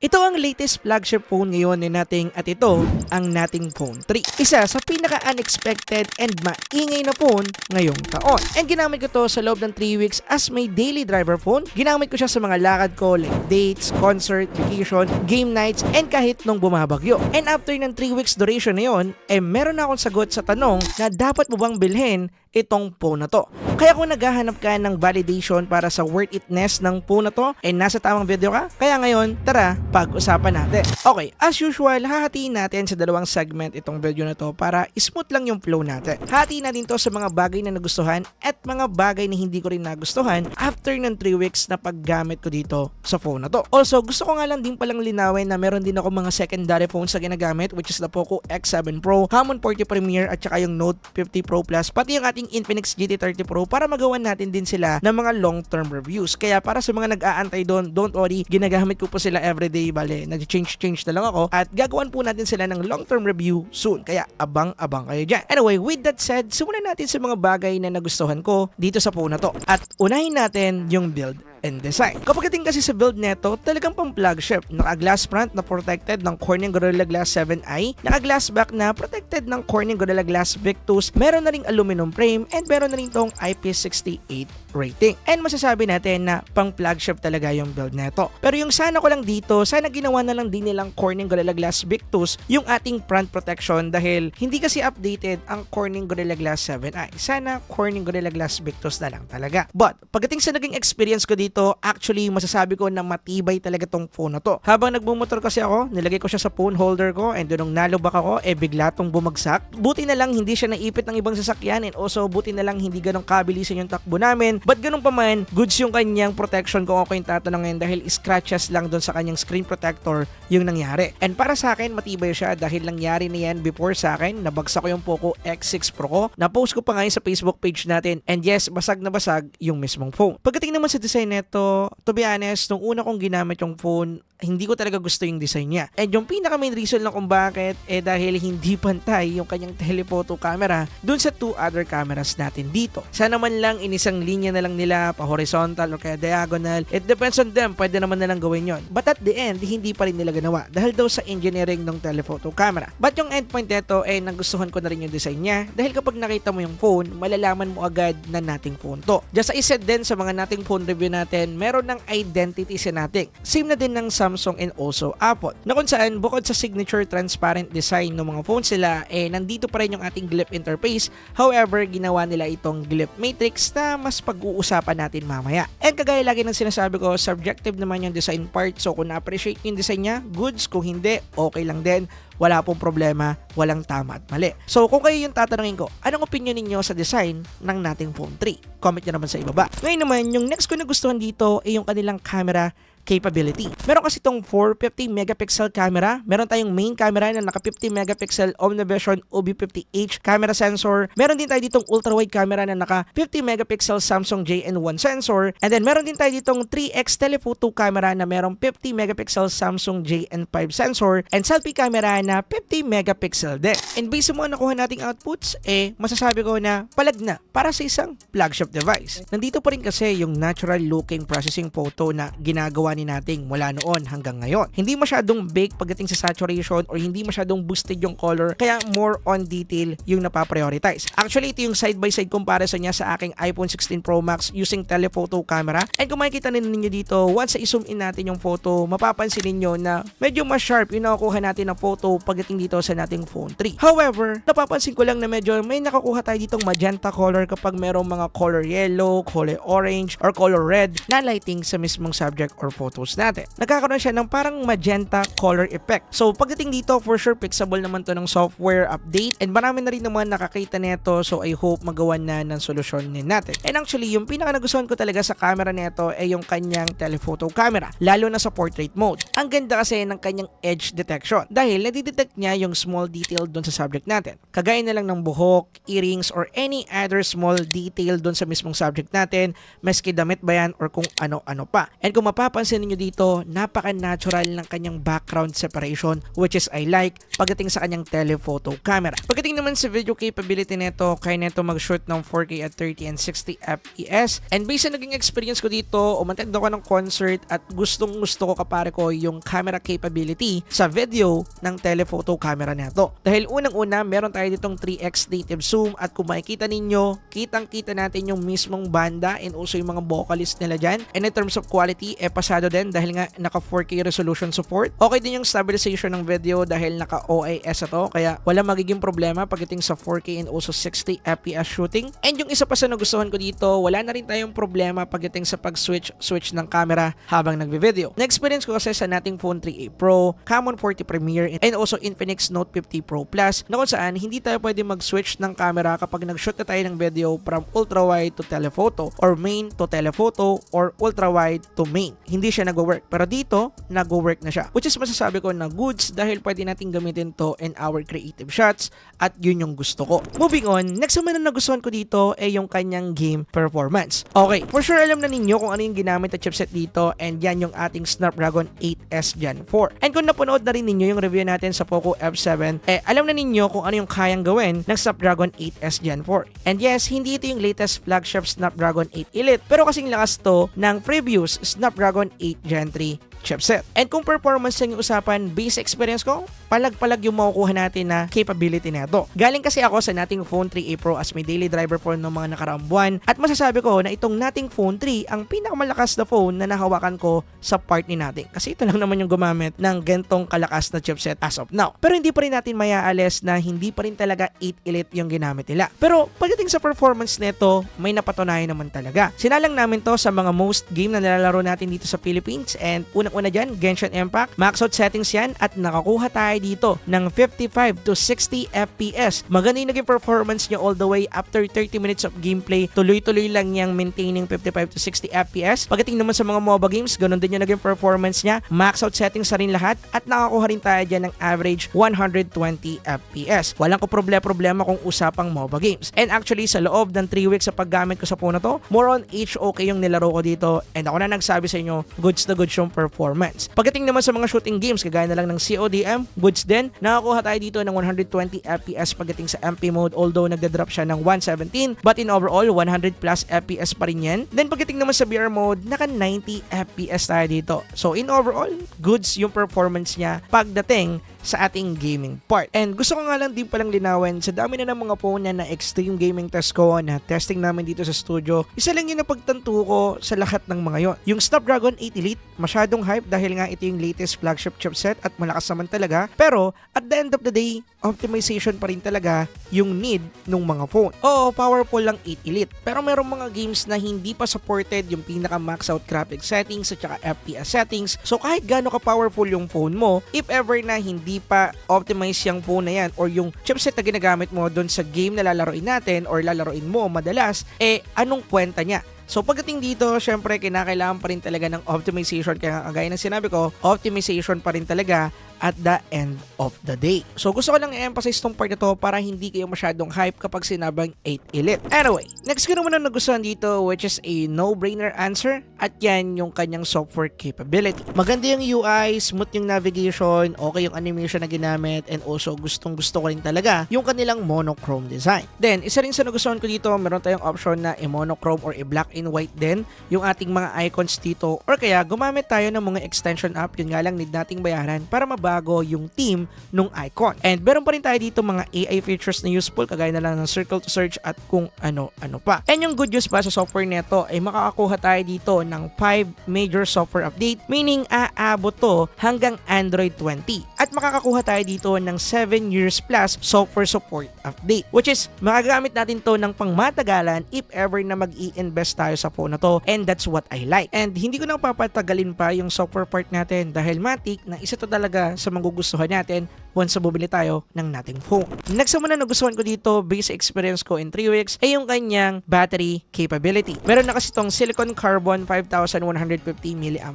Ito ang latest flagship phone ngayon ni nating at ito ang nating Phone 3. Isa sa pinaka-unexpected and maingay na phone ngayong taon. And ginamit ko to sa loob ng 3 weeks as my daily driver phone. Ginamit ko siya sa mga lakad ko like dates, concert, vacation, game nights, and kahit nung bumabagyo. And after ng 3 weeks duration na yun, meron na akong sagot sa tanong na dapat mo bang bilhin itong phone na to. Kaya kung naghahanap ka ng validation para sa worth itness ng phone na to, nasa tamang video ka, kaya ngayon, tara, pag-usapan natin. Okay, as usual, hahatiin natin sa dalawang segment itong video na to para smooth lang yung flow natin. Hahatiin natin to sa mga bagay na nagustuhan at mga bagay na hindi ko rin nagustuhan after ng 3 weeks na paggamit ko dito sa phone na to. Also, gusto ko nga lang din palang linawin na meron din ako mga secondary phones na ginagamit, which is the Poco X7 Pro, Common 40 Premier at saka yung Note 50 Pro Plus, pati yung ating Infinix GT30 Pro para magawan natin din sila ng mga long-term reviews. Kaya para sa mga nag-aantay doon, don't worry, ginagamit ko po sila everyday. Bale, nag-change na lang ako at gagawan po natin sila ng long-term review soon. Kaya abang-abang kayo dyan. Anyway, with that said, simulan natin sa mga bagay na nagustuhan ko dito sa phone na to. At unahin natin yung build and design. Kapag tingin kasi sa build neto, talagang pang flagship. Naka-glass front na protected ng Corning Gorilla Glass 7i, naka-glass back na protected ng Corning Gorilla Glass Victus, meron na ring aluminum frame, and meron na rin tong IP68 rating. And masasabi natin na pang flagship talaga yung build neto. Pero yung sana ko lang dito, sana ginawa na lang din nilang Corning Gorilla Glass Victus yung ating front protection dahil hindi kasi updated ang Corning Gorilla Glass 7i. Sana Corning Gorilla Glass Victus na lang talaga. But pagdating sa naging experience ko dito, actually masasabi ko na matibay talaga tong phone na to. Habang nagbumotor kasi ako, nilagay ko siya sa phone holder ko and doon nung nalubak ako, bigla tong bumagsak. Buti na lang hindi siya naipit ng ibang sasakyan and also buti na lang hindi ganong kabilisan yung takbo namin. But ganun pa man, goods yung kanyang protection kung ako yung tatanungin dahil scratches lang doon sa kanyang screen protector yung nangyari. And para sa akin, matibay siya dahil nangyari na yan before sa akin. Nabagsak ko yung Poco X6 Pro ko. Na-post ko pa ngayon sa Facebook page natin and yes, basag na basag yung mismong phone. Pagdating naman sa design neto, to be honest, nung una kong ginamit yung phone, hindi ko talaga gusto yung design niya. And yung pinaka main reason lang kung bakit, dahil hindi pantay yung kanyang telephoto camera dun sa 2 other cameras natin dito. Sana man lang inisang linya na lang nila, pa horizontal or kaya diagonal. It depends on them, pwede naman na lang gawin yon. But at the end, hindi pa rin nila ginawa dahil daw sa engineering ng telephoto camera. But yung endpoint nito, nagustuhan ko na rin yung design niya dahil kapag nakita mo yung phone, malalaman mo agad na nating phone to. Just as I said din sa mga nating phone review natin, meron ng identity sa nating. Same na din ng Samsung and also Apple. Na kung saan, bukod sa signature transparent design ng mga phones sila, nandito pa rin yung ating glyph interface. However, ginawa nila itong glyph matrix na mas pag-uusapan natin mamaya. And kagaya lagi ng sinasabi ko, subjective naman yung design part. So kung na-appreciate yung design niya, goods. Kung hindi, okay lang din. Wala pong problema, walang tama at mali. So kung kayo yung tatanungin ko, anong opinion ninyo sa design ng nating Phone 3? Comment nyo naman sa ibaba. Ngayon naman, yung next ko nagustuhan dito ay yung kanilang camera capability. Meron kasi itong 450 megapixel camera. Meron tayong main camera na naka 50 megapixel Omnivision OB50H camera sensor. Meron din tayo ditong ultra-wide camera na naka 50 megapixel Samsung JN1 sensor. And then meron din tayo ditong 3x telephoto camera na merong 50 megapixel Samsung JN5 sensor and selfie camera na 50 megapixel din. And based sa mga nakuha nating outputs, masasabi ko na palag na para sa isang flagship device. Nandito pa rin kasi yung natural looking processing photo na ginagawa ni nating mula noon hanggang ngayon. Hindi masyadong bake pagdating sa saturation or hindi masyadong boosted yung color, kaya more on detail yung napaprioritize. Actually, ito yung side-by-side comparison niya sa aking iPhone 16 Pro Max using telephoto camera. And kung makikita ninyo dito, once i-zoom in natin yung photo, mapapansin ninyo na medyo mas sharp yung nakukuha natin ng photo pagdating dito sa nating Phone 3. However, napapansin ko lang na medyo may nakakuha tayo ditong magenta color kapag merong mga color yellow, color orange, or color red na lighting sa mismong subject or photos natin. Nagkakaroon siya ng parang magenta color effect. So pagdating dito, for sure fixable naman to ng software update and marami na rin naman nakakita nito, so I hope magawan na ng solusyon din natin. And actually, yung pinaka nagustuhan ko talaga sa camera nito ay yung kanyang telephoto camera, lalo na sa portrait mode. Ang ganda kasi ng kanyang edge detection dahil nadidetect niya yung small detail doon sa subject natin. Kagaya na lang ng buhok, earrings, or any other small detail doon sa mismong subject natin, maski damit ba yan or kung ano-ano pa. And kung mapapansin mapapansin niyo dito, napaka-natural ng kanyang background separation, which is I like pagdating sa kanyang telephoto camera. Pagdating naman sa video capability nito, kaya nito mag-shoot ng 4K at 30 and 60 FPS. And based sa naging experience ko dito, umantend ako ng concert at gustong gusto ko kapare ko yung camera capability sa video ng telephoto camera nito. Dahil unang-una, meron tayo ditong 3x native zoom at kung makikita ninyo, kitang-kita natin yung mismong banda and also yung mga vocalist nila dyan. And in terms of quality, pasado din dahil nga naka 4K resolution support. Okay din yung stabilization ng video dahil naka OIS ito, kaya wala magiging problema pagdating sa 4K and also 60 FPS shooting. And yung isa pa sa nagustuhan ko dito, wala na rin tayong problema pagdating sa pag-switch ng camera habang nagbe-video. Na-experience ko kasi sa nating phone 3a Pro, Camon 40 Premiere, and also Infinix Note 50 Pro Plus na kung saan hindi tayo pwede mag-switch ng camera kapag nag-shoot na tayo ng video from ultra-wide to telephoto or main to telephoto or ultra-wide to main. Hindi siya nag-work. Pero dito, nag-work na siya. Which is masasabi ko na goods dahil pwede natin gamitin to in our creative shots at yun yung gusto ko. Moving on, next naman na nagustuhan ko dito ay yung kanyang game performance. Okay, for sure alam na ninyo kung ano yung ginamit na chipset dito and yan yung ating Snapdragon 8S Gen 4. And kung napanood na rin ninyo yung review natin sa Poco F7, alam na ninyo kung ano yung kayang gawin ng Snapdragon 8S Gen 4. And yes, hindi ito yung latest flagship Snapdragon 8 Elite, pero kasing lakas to ng previous Snapdragon 8 Gen 3 chipset. And kung performance lang yung usapan, base experience ko, palag-palag yung makukuha natin na capability na ito. Galing kasi ako sa nating phone 3a Pro as may daily driver phone ng mga nakaraang buwan at masasabi ko na itong nating phone 3 ang pinakamalakas na phone na nahawakan ko sa part ni natin. Kasi ito lang naman yung gumamit ng gantong kalakas na chipset as of now. Pero hindi pa rin natin mayaalis na hindi pa rin talaga 8 Elite yung ginamit nila. Pero pagdating sa performance nito, may napatunayan naman talaga. Sinalang namin to sa mga most game na nilalaro natin dito sa Philippines and unang-una dyan, Genshin Impact. Max out settings yan at nakakuha tayo dito ng 55 to 60 FPS. Maganda yung naging performance niya all the way after 30 minutes of gameplay. Tuloy-tuloy lang niyang maintaining 55 to 60 FPS. Pagdating naman sa mga MOBA games, ganun din yung naging performance niya. Max out settings sa rin lahat at nakakuha rin tayo dyan ng average 120 FPS. Walang ko problema kung usapang MOBA games. And actually, sa loob ng 3 weeks sa paggamit ko sa phone na to, more on HOK yung nilaro ko dito and ako na nagsabi sa inyo, goods na goods yung performance. Pagdating naman sa mga shooting games, kagaya na lang ng CODM, goods din. Nakakuha tayo dito ng 120 FPS pagdating sa MP mode, although nagda-drop siya ng 117, but in overall, 100 plus FPS pa rin yan. Then pagdating naman sa VR mode, naka 90 FPS tayo dito. So in overall, goods yung performance niya pagdating sa ating gaming part. And gusto ko nga lang din palang linawin, sa dami na ng mga phone na extreme gaming test ko, na testing namin dito sa studio, isa lang yung napagtanto ko sa lahat ng mga yon. Yung Snapdragon 8 Elite, masyadong hype dahil nga ito yung latest flagship chipset at malakas naman talaga. Pero at the end of the day, optimization pa rin talaga yung need ng mga phone. Oo, powerful lang 8 Elite. Pero merong mga games na hindi pa supported yung pinaka max out graphic settings at saka FPS settings. So kahit gaano ka powerful yung phone mo, if ever na hindi pa optimize yung phone na yan or yung chipset na ginagamit mo doon sa game na lalaroin natin or lalaroin mo madalas, anong kwenta niya? So pagdating dito, syempre kinakailangan pa rin talaga ng optimization. Kaya kagaya ng sinabi ko, optimization pa rin talaga at the end of the day. So gusto ko lang i-emphasize tong part na to para hindi kayo masyadong hype kapag sinabang 8 Elite. Anyway, next ko naman ang nagustuhan dito, which is a no-brainer answer, at yan yung kanyang software capability. Maganda yung UI, smooth yung navigation, okay yung animation na ginamit, and also gustong gusto ko rin talaga yung kanilang monochrome design. Then, isa rin sa nagustuhan ko dito, meron tayong option na i-monochrome or i-black and white din yung ating mga icons dito, or kaya gumamit tayo ng mga extension app, yun nga lang need nating bayaran para mabago yung theme nung icon. And meron pa rin tayo dito mga AI features na useful, kagaya na lang ng circle to search at kung ano-ano pa. And yung good news pa sa software neto ay makakakuha tayo dito ng 5 major software update, meaning aabot to hanggang Android 20. At makakakuha tayo dito ng 7 years plus software support update, which is magagamit natin to ng pangmatagalan if ever na mag-i-invest tayo sa phone na to, and that's what I like. And hindi ko na papatagalin pa yung software part natin dahil matik na isa to talaga sa magugustuhan natin once na bumili tayo ng nating phone. Next naman na nagustuhan ko dito, based experience ko in 3 weeks, ay yung kanyang battery capability. Meron na kasi tong silicon carbon 5150 mAh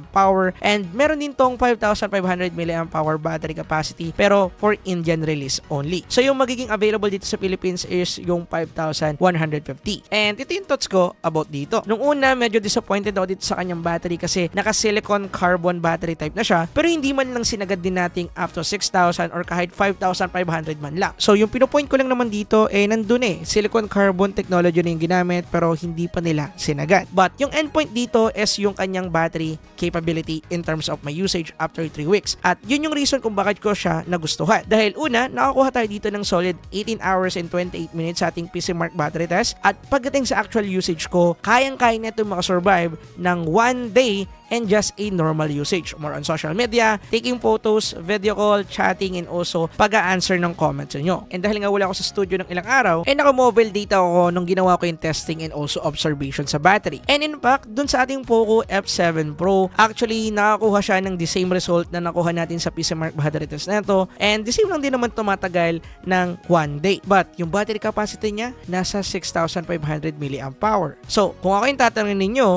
and meron din tong 5500 mAh battery capacity capacity pero for Indian release only. So yung magiging available dito sa Philippines is yung 5,150. And ito yung thoughts ko about dito. Nung una, medyo disappointed ako dito sa kanyang battery kasi naka-silicon carbon battery type na siya, pero hindi man lang sinagad din nating up to 6,000 or kahit 5,500 man lang. So yung pinopoint ko lang naman dito nandun silicon carbon technology na yung ginamit pero hindi pa nila sinagad. But yung endpoint dito is yung kanyang battery capability in terms of my usage after 3 weeks. At yun yung reason kung bakit ko siya nagustuhan. Dahil una, nakakuha tayo dito ng solid 18 hours and 28 minutes sa ating PCMark battery test. At pagdating sa actual usage ko, kayang-kaya na ito makasurvive ng 1 day and just a normal usage. More on social media, taking photos, video call, chatting, and also pag-a-answer ng comments nyo. And dahil nga wala ako sa studio ng ilang araw, naka-mobile data ako nung ginawa ko yung testing and also observation sa battery. And in fact, dun sa ating Poco F7 Pro, actually nakakuha siya ng the same result na nakuha natin sa PCMark battery test na ito. And the same lang din naman tumatagal ng 1 day. But yung battery capacity niya, nasa 6,500 mAh. So, kung ako yung tatanungin ninyo,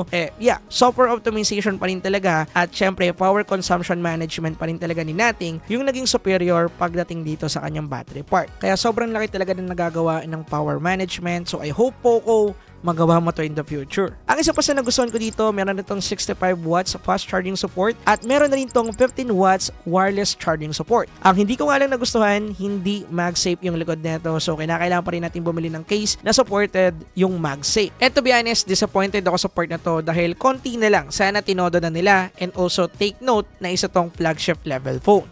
software optimization pa rin talaga at syempre power consumption management pa rin talaga ni Nating yung naging superior pagdating dito sa kanyang battery part. Kaya sobrang laki talaga ng nagagawa ng power management. So I hope Poco magawa mo to in the future. Ang isa pa sa nagustuhan ko dito, meron na itong 65 watts fast charging support at meron na rin itong 15 watts wireless charging support. Ang hindi ko nga lang nagustuhan, hindi MagSafe yung likod nito. So kinakailangan pa rin natin bumili ng case na supported yung MagSafe. And to be honest, disappointed ako sa part na to dahil konti na lang. Sana tinodo na nila and also take note na isa tong flagship level phone.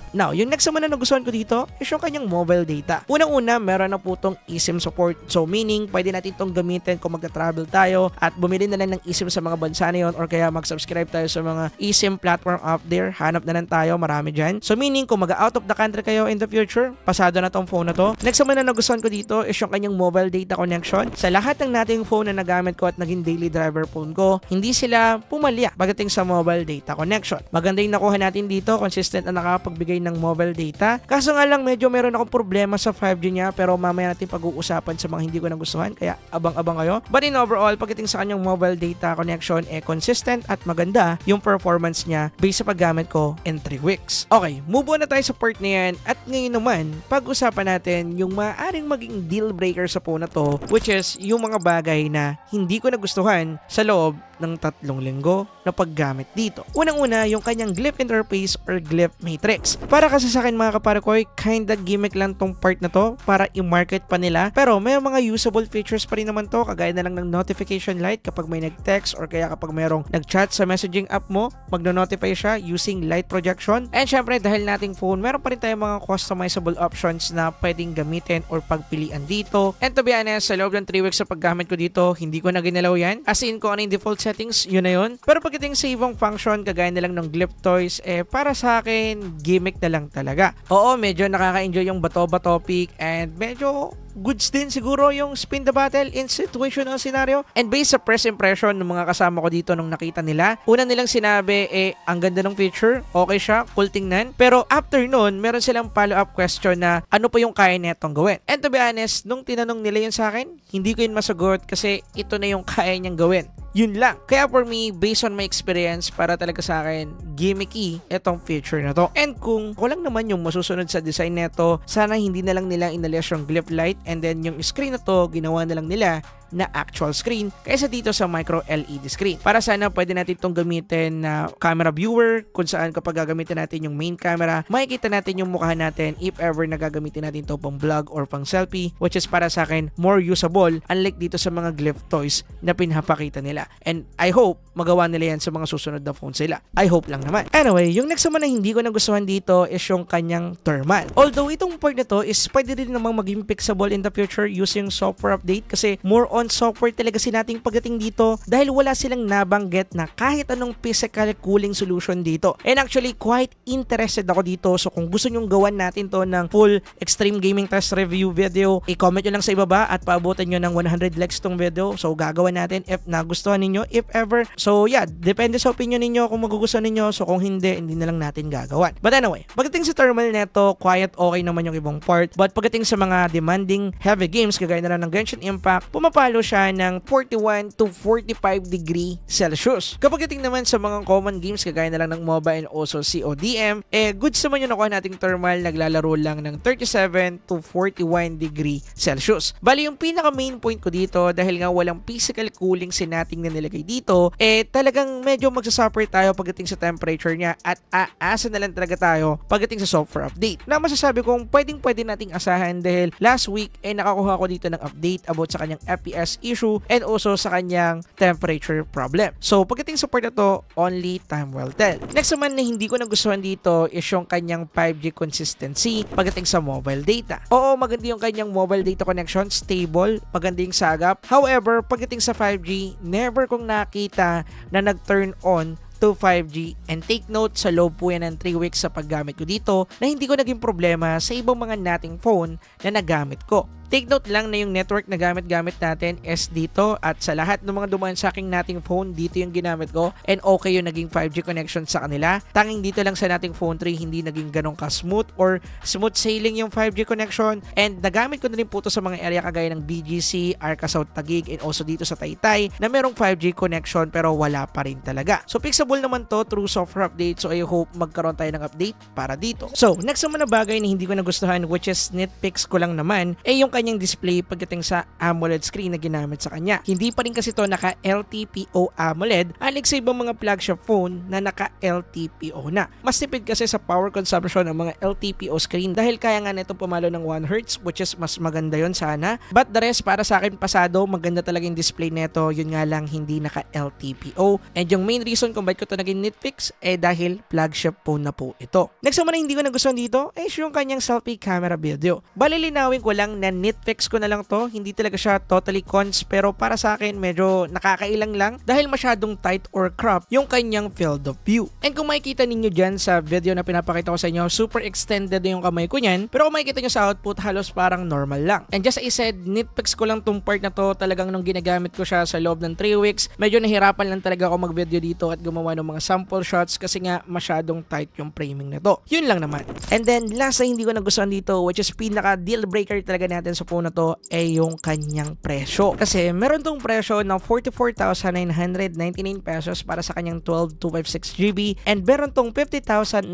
Now, yung next naman na nagustuhan ko dito is yung kanyang mobile data. Unang-una, meron na po itong eSIM support. So, meaning, pwede natin itong gamitin kung magta-travel tayo at bumili na lang ng eSIM sa mga bansa na yun or kaya mag-subscribe tayo sa mga eSIM platform out there. Hanap na lang tayo, marami dyan. So, meaning, kung mag-out of the country kayo in the future, pasado na tong phone na to. Next naman na nagustuhan ko dito is yung kanyang mobile data connection. Sa lahat ng nating phone na nagamit ko at naging daily driver phone ko, hindi sila pumalya pagdating sa mobile data connection. Maganda yung nakuha natin dito, consistent na nakapagbigay ng mobile data. Kaso nga lang medyo meron akong problema sa 5G niya pero mamaya natin pag-uusapan sa mga hindi ko nagustuhan kaya abang-abang kayo. But in overall, pagdating sa kanyang mobile data connection consistent at maganda yung performance niya based sa paggamit ko in 3 weeks. Okay, move on na tayo sa part na yan at ngayon naman, pag-usapan natin yung maaaring maging deal breaker sa phone na to which is yung mga bagay na hindi ko nagustuhan sa loob ng 3 linggo na paggamit dito. Unang-una, yung kanyang glyph interface or glyph matrix. Para kasi sa akin mga kaparakoy, kinda gimmick lang tong part na to para i-market pa nila. Pero may mga usable features pa rin naman to, kagaya na lang ng notification light kapag may nag-text or kaya kapag mayroong nag-chat sa messaging app mo, magno-notify siya using light projection. And syempre, dahil nating phone, meron pa rin tayong mga customizable options na pwedeng gamitin or pagpilian dito. And to be honest, sa loob ng 3 weeks sa paggamit ko dito, hindi ko na ginalaw yan. As in, kung ano yung default settings, yun na yun. Pero pagdating sa ibang function, kagaya na lang ng glyph toys, para sa akin, gimmick na lang talaga. Oo, medyo nakaka-enjoy yung bato-bato pick and medyo goods din siguro yung spin the battle in situational scenario. And based sa first impression ng mga kasama ko dito nung nakita nila, una nilang sinabi, ang ganda ng feature, okay siya, cool tingnan. Pero after nun, meron silang follow-up question na ano pa yung kaya netong gawin. And to be honest, nung tinanong nila yun sa akin, hindi ko yun masagot kasi ito na yung kaya niyang gawin. Yun lang. Kaya for me, based on my experience, para talaga sa akin, gimmicky itong feature na to. And kung walang naman yung masusunod sa design neto, sana hindi na lang nila inalis yung glyph light and then yung screen na to, ginawa na lang nila na actual screen kaysa dito sa micro LED screen. Para sana pwede natin itong gamitin na camera viewer kung saan kapag gagamitin natin yung main camera, makikita natin yung mukha natin if ever na gagamitin natin ito pang vlog or pang selfie, which is para sa akin more usable unlike dito sa mga glyph toys na pinapakita nila. And I hope magawa nila yan sa mga susunod na phones nila. I hope lang naman. Anyway, yung next naman na hindi ko nagustuhan dito is yung kanyang thermal. Although itong part na to is pwede rin namang maging fixable in the future using software update kasi more on software talaga nating pagdating dito dahil wala silang nabanggit na kahit anong physical cooling solution dito. And actually, quite interested ako dito. So kung gusto nyong gawan natin to ng full extreme gaming test review video, i-comment nyo lang sa ibaba at paabutan nyo ng 100 likes tong video. So gagawa natin if nagustuhan ninyo, if ever. So yeah, depende sa opinion ninyo kung magugustuhan ninyo. So kung hindi na lang natin gagawan. But anyway, pagdating sa thermal neto, quiet okay naman yung ibang part. But pagdating sa mga demanding heavy games, kagaya na lang ng Genshin Impact, pumapalo humahalo siya ng 41 to 45 degree Celsius. Kapag dating naman sa mga common games kagaya na lang ng MOBA and also CODM, goods naman yung nakuha nating thermal, naglalaro lang ng 37 to 41 degree Celsius. Bali yung pinaka main point ko dito, dahil nga walang physical cooling setting na nilagay dito, talagang medyo magsasuffer tayo pagdating sa temperature niya at aasa na lang talaga tayo pagdating sa software update. Na masasabi kong pwede nating asahan dahil last week nakakuha ko dito ng update about sa kanyang FPS issue and also sa kanyang temperature problem. So pagdating sa part na to, only time will tell. Next naman na hindi ko nagustuhan dito is yung kanyang 5G consistency pagdating sa mobile data. Oo, maganda yung kanyang mobile data connection, stable, maganda yung sagap. However, pagdating sa 5G, never kong nakita na nag-turn on to 5G, and take note, sa loob po yan ng 3 weeks sa paggamit ko dito na hindi ko naging problema sa ibang mga nating phone na nagamit ko. Take note lang na yung network na gamit natin is dito at sa lahat ng mga dumaan sa aking nating phone, dito yung ginamit ko and okay yung naging 5G connection sa kanila. Tanging dito lang sa nating phone 3 hindi naging ganong ka-smooth or smooth sailing yung 5G connection, and nagamit ko na rin po ito sa mga area kagaya ng BGC, Arca South Taguig and also dito sa Taytay na merong 5G connection pero wala pa rin talaga. So fixable naman to through software update, so I hope magkaroon tayo ng update para dito. So next naman na bagay na hindi ko nagustuhan, which is nitpicks ko lang naman, yung kanyang display pagdating sa AMOLED screen na ginamit sa kanya. Hindi pa rin kasi to naka LTPO AMOLED, unlike sa ibang mga flagship phone na naka LTPO na. Mas tipid kasi sa power consumption ng mga LTPO screen dahil kaya nga nitong pumalo ng 1 Hz, which is mas maganda yon sana. But the rest, para sa akin pasado, maganda talaga yung display neto, yun nga lang hindi naka LTPO. And yung main reason kung bakit ko to naging nitpicks dahil flagship phone na po ito. Next naman na hindi ko nagustuhan dito is yung kanyang selfie camera video. Balilinawin ko lang na nitpicks ko na lang to, hindi talaga siya totally cons, pero para sa akin medyo nakakailang lang dahil masyadong tight or crop yung kanyang field of view. And kung makikita ninyo dyan sa video na pinapakita ko sa inyo, super extended yung kamay ko nyan, pero kung makikita nyo sa output, halos parang normal lang. And just as I said, nitpicks ko lang tong part na to, talagang nung ginagamit ko siya sa loob ng 3 weeks, medyo nahirapan lang talaga ako mag-video dito at gumawa ng mga sample shots kasi nga masyadong tight yung framing na to. Yun lang naman. And then last na hindi ko nagustuhan dito, which is pinaka deal breaker talaga natin sa phone na to, yung kanyang presyo. Kasi meron tong presyo ng 44,999 pesos para sa kanyang 12,256GB and meron tong 50,999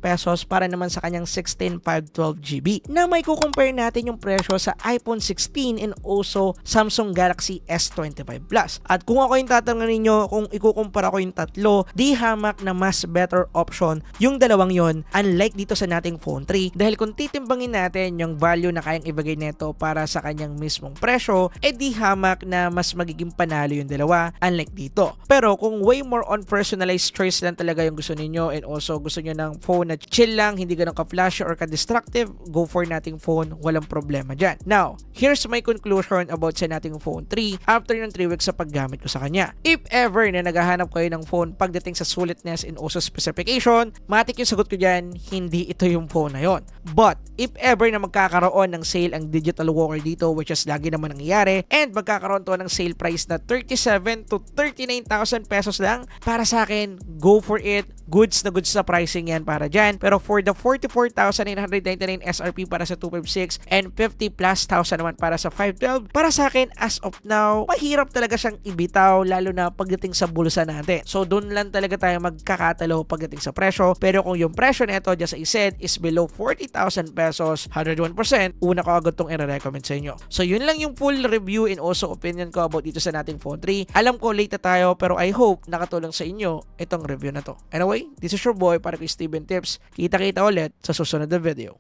pesos para naman sa kanyang 16,512GB. Na may kukompare natin yung presyo sa iPhone 16 and also Samsung Galaxy S25 Plus. At kung ako yung tatanungin ninyo kung ikukumpara ko yung tatlo, di hamak na mas better option yung dalawang yon, unlike dito sa nating phone 3, dahil kung titimbangin natin yung value na kayang ibigay neto para sa kanyang mismong presyo, di hamak na mas magiging panalo yung dalawa unlike dito. Pero kung way more on personalized choice lang talaga yung gusto ninyo and also gusto nyo ng phone na chill lang, hindi ganun ka-flashy or ka-destructive, go for nating phone, walang problema dyan. Now, here's my conclusion about sa nating phone 3 after ng 3 weeks sa paggamit ko sa kanya. If ever na naghahanap kayo ng phone pagdating sa sulit-ness and also specification, matik yung sagot ko dyan, hindi ito yung phone na yon. But, if ever na magkakaroon ng sale ang Digital Walker dito, which is lagi naman nangyayari, and magkakaroon to ng sale price na 37 to 39,000 pesos lang, para sa akin, go for it. Goods na goods sa pricing yan para dyan. Pero for the 44,999 SRP para sa 256 and 50 plus thousand naman para sa 512, para sa akin, as of now, mahirap talaga siyang ibitaw, lalo na pagdating sa bulsa natin. So, doon lang talaga tayo magkakatalo pagdating sa presyo. Pero kung yung presyo nito, just as I said, is below 40,000 pesos, 101%, una ko agad tong i-recommend sa inyo. So, yun lang yung full review and also opinion ko about dito sa nating phone 3. Alam ko, late na tayo, pero I hope nakatulong sa inyo itong review na to. Anyway, this is your boy, para kay Steven Tips. Kita-kita ulit sa susunod na video.